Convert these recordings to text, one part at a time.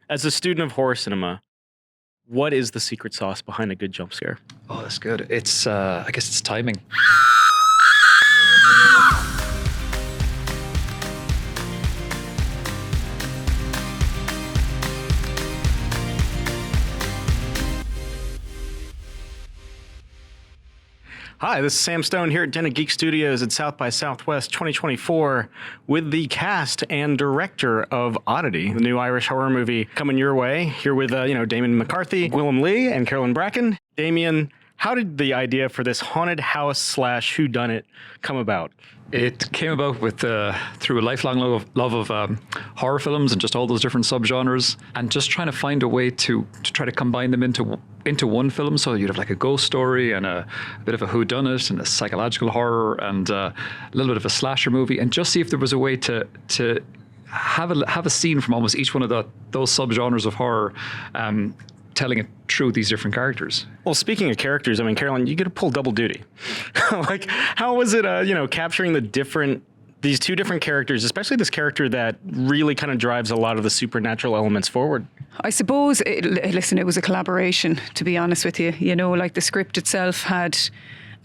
As a student of horror cinema, what is the secret sauce behind a good jump scare? Oh, that's good. It's, I guess it's timing. Hi, this is Sam Stone here at Den of Geek Studios at South by Southwest 2024 with the cast and director of Oddity, the new Irish horror movie coming your way. Here with, Damien McCarthy, Gwilym and Carolyn Bracken. Damien, how did the idea for this haunted house / whodunit come about? It came about with through a lifelong love of horror films and just all those different subgenres, and just trying to find a way to try to combine them into one film. So you'd have like a ghost story and a bit of a whodunit and a psychological horror and a little bit of a slasher movie, and just see if there was a way to have a scene from almost each one of those subgenres of horror. Telling it through these different characters. Well, speaking of characters, I mean, Carolyn, you get to pull double duty. Like, how was it, capturing these two different characters, especially this character that really kind of drives a lot of the supernatural elements forward? I suppose, it was a collaboration, to be honest with you. You know, like the script itself had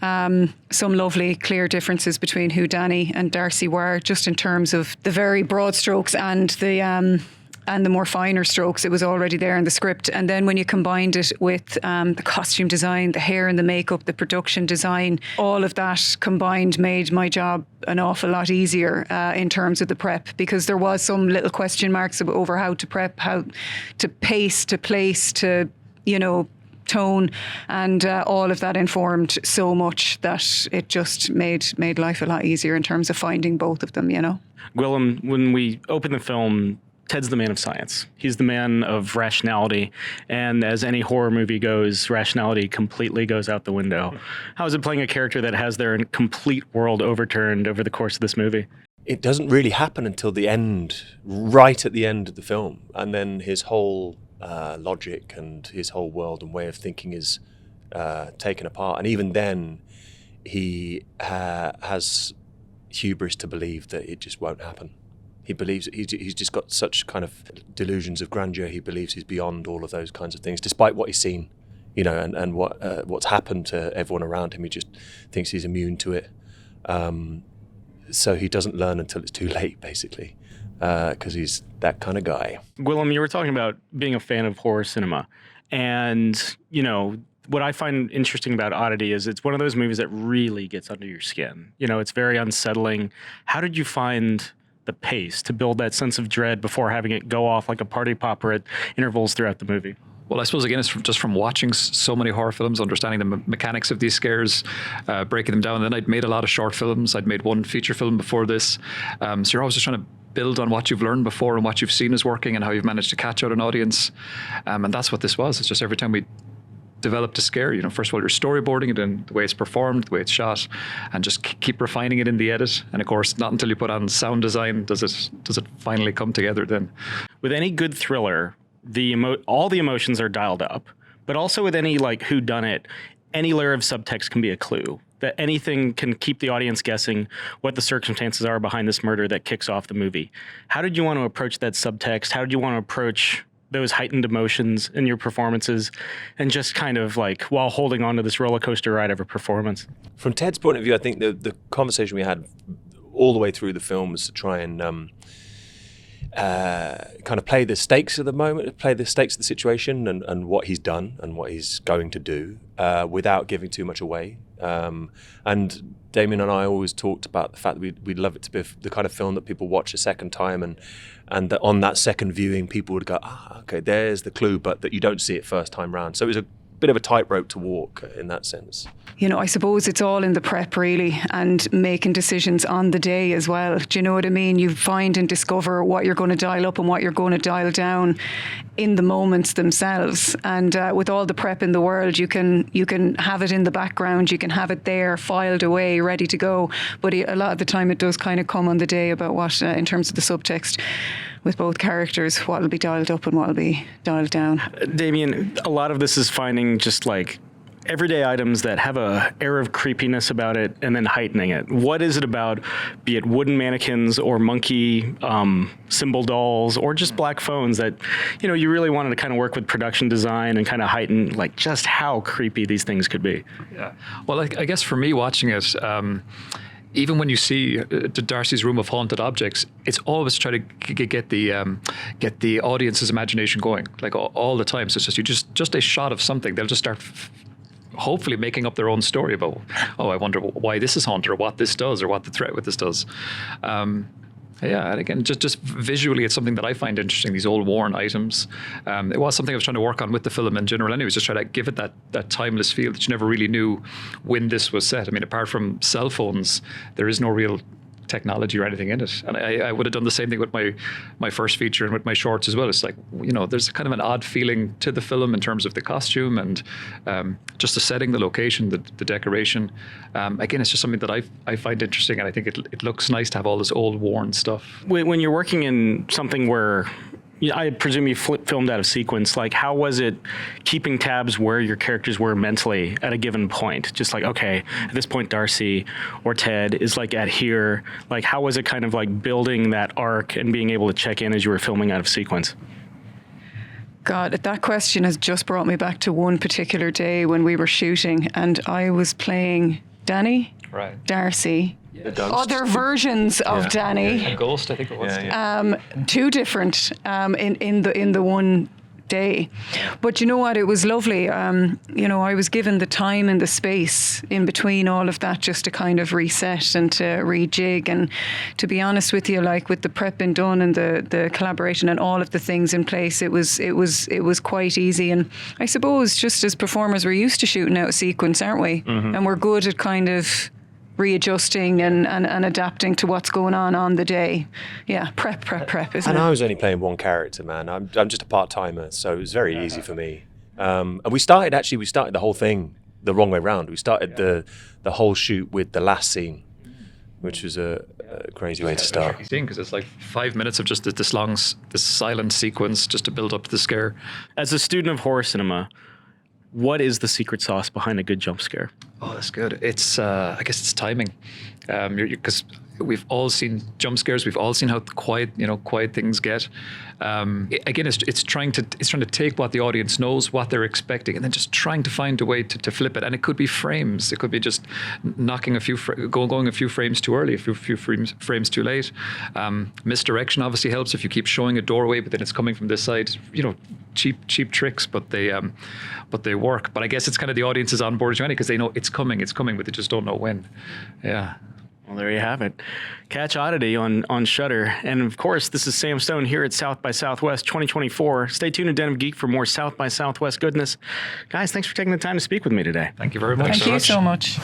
some lovely, clear differences between who Danny and Darcy were, just in terms of the very broad strokes and the more finer strokes. It was already there in the script. And then when you combined it with the costume design, the hair and the makeup, the production design, all of that combined made my job an awful lot easier in terms of the prep, because there was some little question marks over how to prep, how to pace, to place, to, tone, and all of that informed so much that it just made life a lot easier in terms of finding both of them, Gwilym, when we open the film, Ted's the man of science. He's the man of rationality. And as any horror movie goes, rationality completely goes out the window. How is it playing a character that has their complete world overturned over the course of this movie? It doesn't really happen until the end, right at the end of the film. And then his whole logic and his whole world and way of thinking is taken apart. And even then, he has hubris to believe that it just won't happen. He believes he's just got such kind of delusions of grandeur. He believes he's beyond all of those kinds of things, despite what he's seen, and what's happened to everyone around him. He just thinks he's immune to it. So he doesn't learn until it's too late, basically, because he's that kind of guy. Gwilym, you were talking about being a fan of horror cinema, and what I find interesting about Oddity is it's one of those movies that really gets under your skin. It's very unsettling. How did you find the pace to build that sense of dread before having it go off like a party popper at intervals throughout the movie? Well, I suppose, again, it's just from watching so many horror films, understanding the mechanics of these scares, breaking them down. And then I'd made a lot of short films. I'd made one feature film before this. So you're always just trying to build on what you've learned before and what you've seen is working and how you've managed to catch out an audience. And that's what this was. It's just every time we developed a scare, first of all, you're storyboarding it and the way it's performed, the way it's shot, and just keep refining it in the edit. And of course, not until you put on sound design does it finally come together then. With any good thriller, all the emotions are dialed up, but also with any whodunit, any layer of subtext can be a clue. That anything can keep the audience guessing what the circumstances are behind this murder that kicks off the movie. How did you want to approach that subtext? How did you want to approach those heightened emotions in your performances, and just kind of while holding on to this roller coaster ride of a performance? From Ted's point of view, I think the conversation we had all the way through the film was to try and kind of play the stakes of the moment, play the stakes of the situation and what he's done and what he's going to do without giving too much away. And Damien and I always talked about the fact that we'd love it to be the kind of film that people watch a second time, and that on that second viewing, people would go, okay, there's the clue, but that you don't see it first time round. So it was a bit of a tightrope to walk in that sense. I suppose it's all in the prep, really, and making decisions on the day as well. Do you know what I mean? You find and discover what you're going to dial up and what you're going to dial down in the moments themselves. And with all the prep in the world, you can have it in the background, you can have it there, filed away, ready to go. But a lot of the time it does kind of come on the day about what, in terms of the subtext, with both characters, what will be dialed up and what will be dialed down. Damien, a lot of this is finding just everyday items that have a air of creepiness about it and then heightening it. What is it about, be it wooden mannequins or monkey symbol dolls or just black phones that, you really wanted to kind of work with production design and kind of heighten like just how creepy these things could be? Yeah. Well, I guess for me watching it, even when you see Darcy's room of haunted objects, it's always try to get the audience's imagination going, like all the time. So it's just a shot of something. They'll just start hopefully making up their own story about, I wonder why this is haunted or what this does or what the threat with this does. And again, just visually, it's something that I find interesting, these old worn items. It was something I was trying to work on with the film in general anyways, just try to give it that timeless feel that you never really knew when this was set. I mean, apart from cell phones, there is no real technology or anything in it. And I would have done the same thing with my first feature and with my shorts as well. It's like, there's kind of an odd feeling to the film in terms of the costume and just the setting, the location, the decoration. Again, it's just something that I find interesting, and I think it looks nice to have all this old worn stuff. When you're working in something where I presume you filmed out of sequence. Like, how was it keeping tabs where your characters were mentally at a given point? Just like, okay, at this point, Darcy or Ted is like at here. Like, how was it kind of like building that arc and being able to check in as you were filming out of sequence? God, that question has just brought me back to one particular day when we were shooting, and I was playing Danny, right, Darcy, other versions of Danny. A ghost, I think it was. Two different in the one day. But you know what? It was lovely. I was given the time and the space in between all of that just to kind of reset and to rejig. And to be honest with you, like with the prep being done and the collaboration and all of the things in place, it was quite easy. And I suppose just as performers, we're used to shooting out a sequence, aren't we? Mm-hmm. And we're good at kind of readjusting and adapting to what's going on the day. Yeah, prep, isn't it? And I was only playing one character, man. I'm just a part-timer, so it was very easy for me. And we started the whole thing the wrong way round. We started the whole shoot with the last scene, which was a crazy way to start. Because it's like 5 minutes of just this silent sequence just to build up to the scare. As a student of horror cinema, what is the secret sauce behind a good jump scare? Oh, that's good. It's I guess it's timing, because we've all seen jump scares. We've all seen how quiet things get. Again, it's trying to take what the audience knows, what they're expecting, and then just trying to find a way to flip it. And it could be frames. It could be just knocking going a few frames too early, a few frames too late. Misdirection obviously helps if you keep showing a doorway, but then it's coming from this side. Cheap tricks, but they work. But I guess it's kind of the audience is on board anyway because they know it's coming, but they just don't know when. Yeah. Well, there you have it. Catch Oddity on Shudder. And of course, this is Sam Stone here at South by Southwest 2024. Stay tuned to Den of Geek for more South by Southwest goodness. Guys, thanks for taking the time to speak with me today. Thank you very much. Thank you so much.